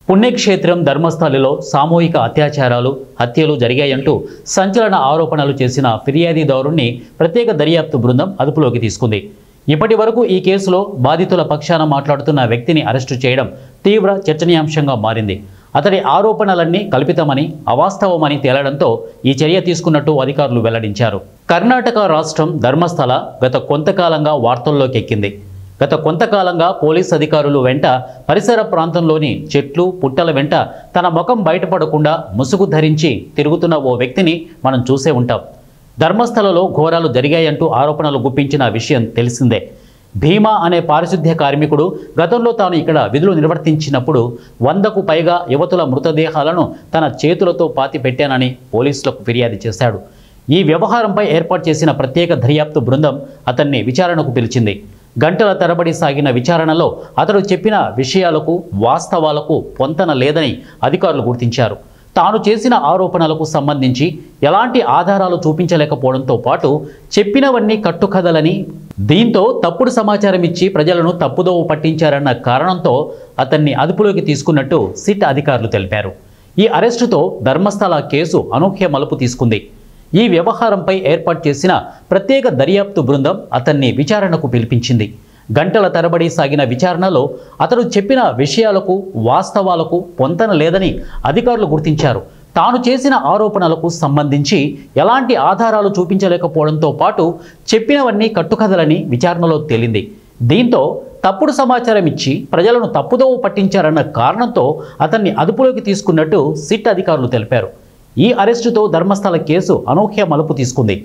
పుణ్యక్షేత్రం ధర్మస్థలిలో సామూహిక అత్యాచారాలు, హత్యలు జరిగాయంటూ సంచలన ఆరోపణలు చేసిన ఫిర్యాదుదారుణ్ణి ప్రత్యేక దర్యాప్తు బృందం అదుపులోకి తీసుకుంది. ఇప్పటి వరకు ఈ కేసులో బాధితుల పక్షాన మాట్లాడుతున్న వ్యక్తిని అరెస్టు చేయడం తీవ్ర చర్చనీయాంశంగా మారింది. అతడి ఆరోపణలన్నీ కల్పితమని, అవాస్తవమని తేలడంతో ఈ చర్య తీసుకున్నట్టు అధికారులు వెల్లడించారు. కర్ణాటక రాష్ట్రం ధర్మస్థల గత కొంతకాలంగా వార్తల్లోకి ఎక్కింది. గత కొంతకాలంగా పోలీస్ అధికారులు వెంట పరిసర ప్రాంతంలోని చెట్లు, పుట్టల వెంట తన ముఖం బయటపడకుండా ముసుగు ధరించి తిరుగుతున్న ఓ వ్యక్తిని మనం చూసే ఉంటాం. ధర్మస్థలలో ఘోరాలు జరిగాయంటూ ఆరోపణలు గుప్పించిన విషయం తెలిసిందే. భీమా అనే పారిశుద్ధ్య కార్మికుడు గతంలో తాను ఇక్కడ విధులు నిర్వర్తించినప్పుడు 100కు పైగా యువతుల మృతదేహాలను తన చేతులతో పాతి పెట్టానని పోలీసులకు ఫిర్యాదు చేశాడు. ఈ వ్యవహారంపై ఏర్పాటు చేసిన ప్రత్యేక దర్యాప్తు బృందం అతన్ని విచారణకు పిలిచింది. గంటల తరబడి సాగిన విచారణలో అతడు చెప్పిన విషయాలకు, వాస్తవాలకు పొంతన లేదని అధికారులు గుర్తించారు. తాను చేసిన ఆరోపణలకు సంబంధించి ఎలాంటి ఆధారాలు చూపించలేకపోవడంతో పాటు చెప్పినవన్నీ కట్టుకథలని, దీంతో తప్పుడు సమాచారం ఇచ్చి ప్రజలను తప్పుదోవ పట్టించారన్న కారణంతో అతన్ని అదుపులోకి తీసుకున్నట్టు సిట్ అధికారులు తెలిపారు. ఈ అరెస్టుతో ధర్మస్థల కేసు అనూహ్య మలుపు తీసుకుంది. ఈ వ్యవహారంపై ఏర్పాటు చేసిన ప్రత్యేక దర్యాప్తు బృందం అతన్ని విచారణకు పిలిపించింది. గంటల తరబడి సాగిన విచారణలో అతడు చెప్పిన విషయాలకు, వాస్తవాలకు పొంతన లేదని అధికారులు గుర్తించారు. తాను చేసిన ఆరోపణలకు సంబంధించి ఎలాంటి ఆధారాలు చూపించలేకపోవడంతో పాటు చెప్పినవన్నీ కట్టుకథలని విచారణలో తేలింది. దీంతో తప్పుడు సమాచారం ఇచ్చి ప్రజలను తప్పుదోవ పట్టించారన్న కారణంతో అతన్ని అదుపులోకి తీసుకున్నట్టు సిట్ అధికారులు తెలిపారు. ఈ అరెస్టుతో ధర్మస్థల కేసు అనూహ్య మలుపు తీసుకుంది.